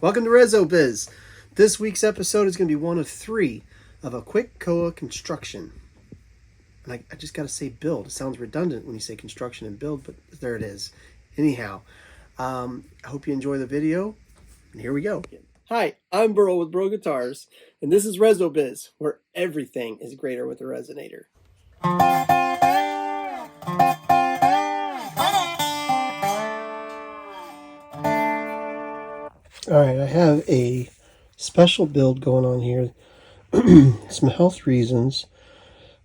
Welcome to RezoBiz. This week's episode is going to be one of three of a quick koa construction. And I just got to say build. It sounds redundant when you say construction and build, but there it is. Anyhow, I hope you enjoy the video, and here we go. Hi, I'm Byrl with Byrl Guitars, and this is RezoBiz, where everything is greater with a resonator. Alright, I have a special build going on here. Some health reasons.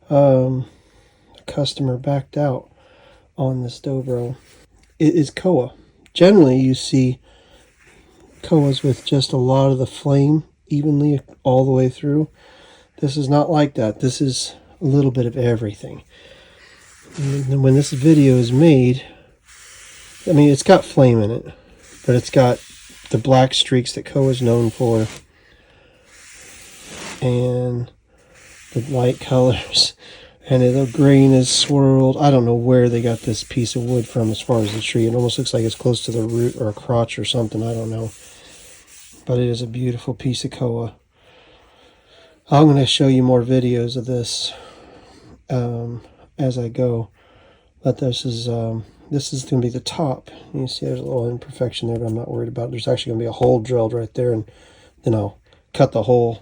A customer backed out on this dobro. It is koa. Generally, you see koas with just a lot of the flame evenly all the way through. This is not like that. This is a little bit of everything. And when this video is made, I mean, it's got flame in it, but it's got the black streaks that koa is known for, and the light colors, and the grain is swirled. I don't know where they got this piece of wood from as far as the tree. It almost looks like it's close to the root or a crotch or something. I don't know. But it is a beautiful piece of koa. I'm going to show you more videos of this as I go. But this is going to be the top. You see there's a little imperfection there, but I'm not worried about it. There's actually going to be a hole drilled right there, and then I'll cut the whole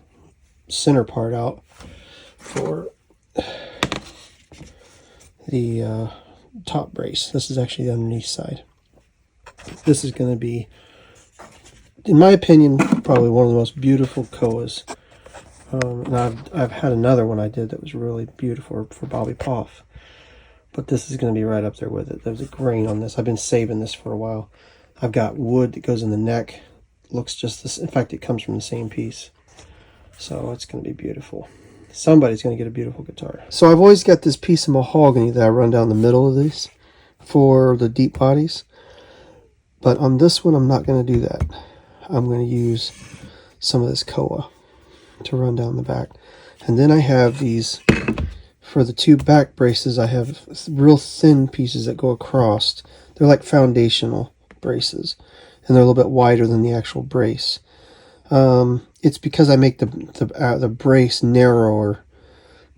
center part out for the top brace. This is actually the underneath side. This is going to be, in my opinion, probably one of the most beautiful koas. And I've had another one I did that was really beautiful for Bobby Poff. But this is going to be right up there with it. There's a grain on this. I've been saving this for a while. I've got wood that goes in the neck. Looks just this. In fact, it comes from the same piece. So it's going to be beautiful. Somebody's going to get a beautiful guitar. So I've always got this piece of mahogany that I run down the middle of these for the deep bodies. But on this one, I'm not going to do that. I'm going to use some of this koa to run down the back. And then I have these... For the two back braces, I have real thin pieces that go across. They're like foundational braces, and they're a little bit wider than the actual brace. It's because I make the brace narrower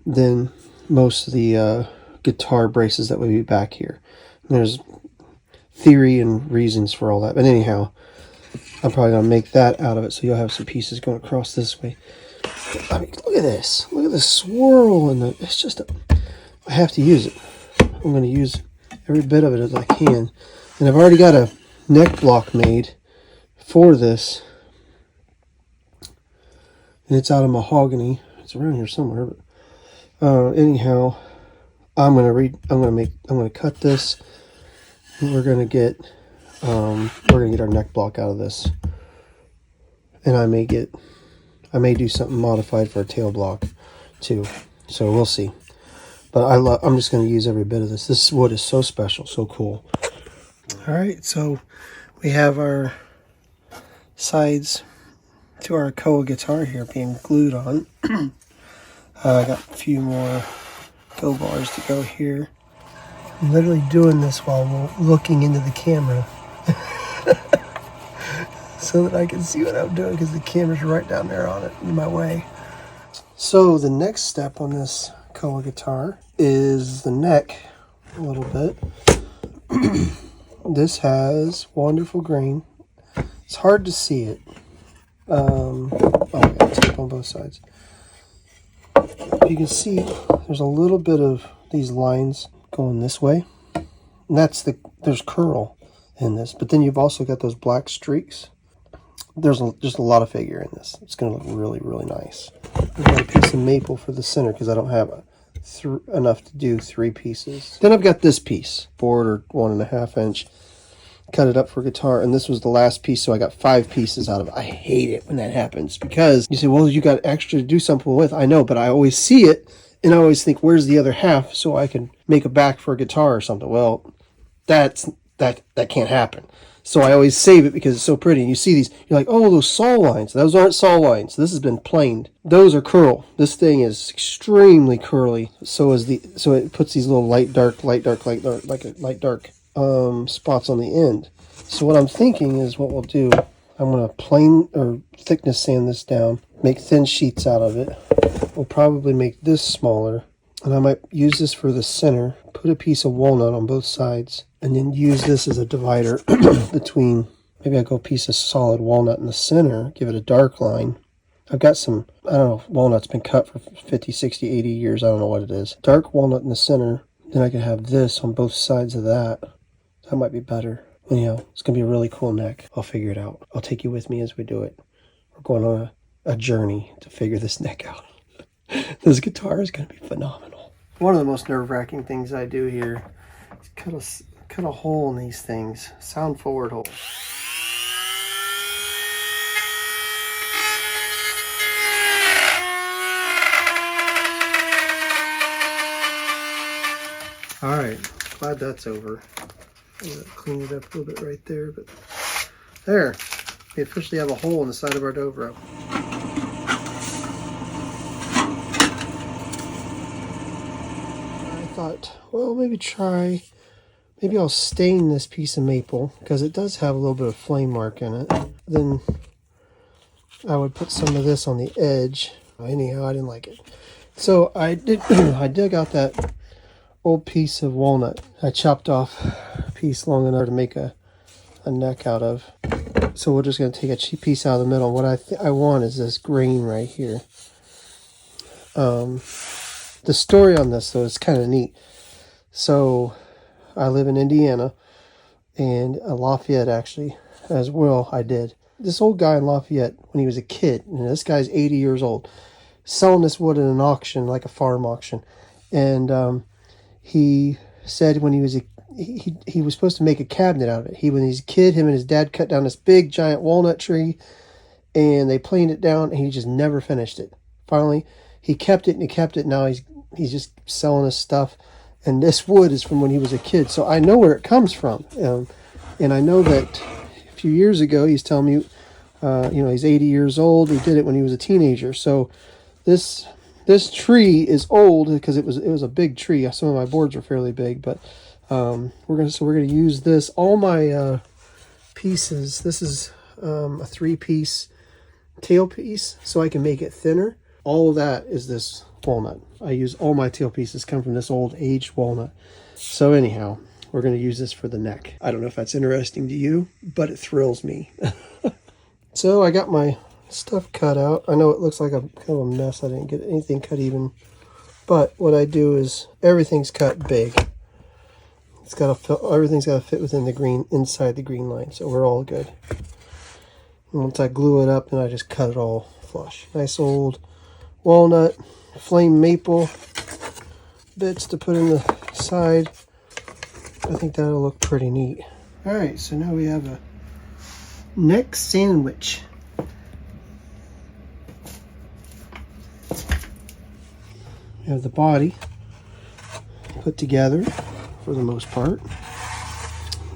than most of the guitar braces that would be back here. And there's theory and reasons for all that. But anyhow, I'm probably going to make that out of it, so you'll have some pieces going across this way. I mean, look at this. Look at the swirl, and it's just I have to use it. I'm going to use every bit of it as I can. And I've already got a neck block made for this. And it's out of mahogany. It's around here somewhere, but anyhow, I'm going to cut this. And we're going to get our neck block out of this. And I may do something modified for a tail block too, so we'll see. But I'm just going to use every bit of this. This wood is so special, so cool. All right, so we have our sides to our koa guitar here being glued on. I got a few more go bars to go here. I'm literally doing this while looking into the camera. So that I can see what I'm doing, because the camera's right down there on it, in my way. So the next step on this koa guitar is the neck a little bit. This has wonderful grain. It's hard to see it. Oh, I got tape on both sides. You can see there's a little bit of these lines going this way. And there's curl in this, but then you've also got those black streaks. There's just a lot of figure in this. It's going to look really, really nice. I've got a piece of maple for the center because I don't have enough to do 3 pieces. Then I've got this piece, board or 1.5 inch. Cut it up for guitar, and this was the last piece, so I got 5 pieces out of it. I hate it when that happens, because you say, well, you got extra to do something with. I know, but I always see it, and I always think, where's the other half so I can make a back for a guitar or something? Well, that can't happen. So I always save it because it's so pretty. And you see these, you're like, oh, those saw lines. Those aren't saw lines. This has been planed. Those are curl. This thing is extremely curly. So it puts these little light dark spots on the end. So what I'm thinking is what we'll do, I'm going to plain or thickness sand this down, make thin sheets out of it. We'll probably make this smaller, and I might use this for the center, put a piece of walnut on both sides, and then use this as a divider between. Maybe I go a piece of solid walnut in the center, give it a dark line. I've got some, I don't know, walnut's been cut for 50, 60, 80 years. I don't know what it is. Dark walnut in the center. Then I can have this on both sides of that. That might be better. Anyhow, it's going to be a really cool neck. I'll figure it out. I'll take you with me as we do it. We're going on a journey to figure this neck out. This guitar is going to be phenomenal. One of the most nerve-wracking things I do here is cut a hole in these things. Sound forward hole. Alright, glad that's over. I'm going to clean it up a little bit right there, but there. We officially have a hole in the side of our dobro. I thought, well, maybe I'll stain this piece of maple, because it does have a little bit of flame mark in it. Then I would put some of this on the edge. Anyhow, I didn't like it. So I dug out that old piece of walnut. I chopped off a piece long enough to make a neck out of. So we're just going to take a cheap piece out of the middle. What I want is this grain right here. The story on this, though, is kind of neat. So I live in Indiana, and Lafayette, actually, as well. I did. This old guy in Lafayette, when he was a kid, and this guy's 80 years old, selling this wood at an auction, like a farm auction. And he said when he was he was supposed to make a cabinet out of it. When he was a kid, him and his dad cut down this big giant walnut tree, and they planed it down, and he just never finished it. Finally, he kept it and he kept it. Now he's just selling his stuff, and this wood is from when he was a kid. So I know where it comes from, and I know that a few years ago he's telling me, he's 80 years old. He did it when he was a teenager. So this tree is old because it was a big tree. Some of my boards are fairly big, but we're gonna use this. All my pieces. This is a 3-piece tail piece, so I can make it thinner. All of that is this walnut. I use all my tail pieces come from this old aged walnut. So anyhow, we're gonna use this for the neck. I don't know if that's interesting to you, but it thrills me. So I got my stuff cut out. I know it looks like a kind of a mess. I didn't get anything cut even, but what I do is everything's cut big. Everything's got to fit within the green, inside the green line, so we're all good. And once I glue it up, then I just cut it all flush. Nice old walnut, flame maple bits to put in the side. I think that'll look pretty neat. All right, so now we have a neck sandwich. We have the body put together for the most part.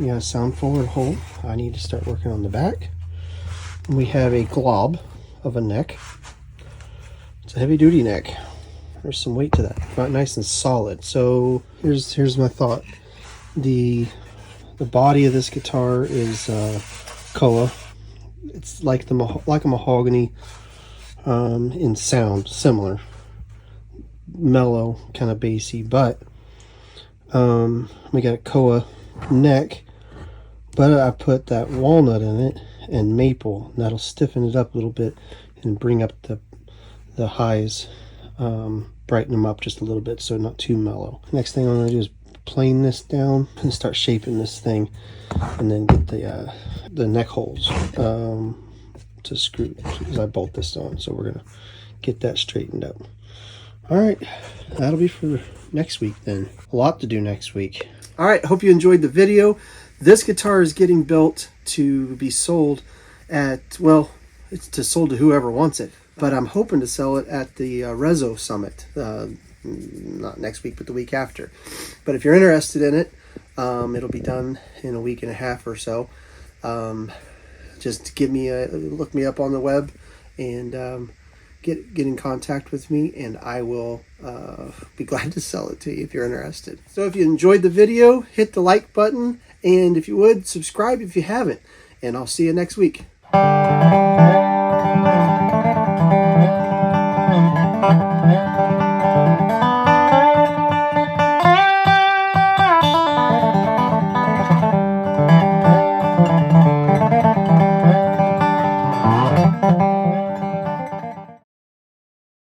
We have a sound forward hole. I need to start working on the back. And we have a glob of a neck. It's a heavy duty neck. There's some weight to that. Not nice and solid. So here's my thought. The body of this guitar is koa. It's like a mahogany in sound, similar. Mellow, kind of bassy, but we got a koa neck, but I put that walnut in it and maple, and that'll stiffen it up a little bit and bring up the highs, brighten them up just a little bit so not too mellow. Next thing I'm going to do is plane this down and start shaping this thing, and then get the neck holes to screw as I bolt this on. So we're going to get that straightened up. All right, that'll be for next week then. A lot to do next week. All right, hope you enjoyed the video. This guitar is getting built to be sold at, well, it's sold to whoever wants it. But I'm hoping to sell it at the Rezo Summit. Not next week, but the week after. But if you're interested in it, it'll be done in a week and a half or so. Just look me up on the web and get in contact with me, and I will be glad to sell it to you if you're interested. So if you enjoyed the video, hit the like button, and if you would, subscribe if you haven't, and I'll see you next week.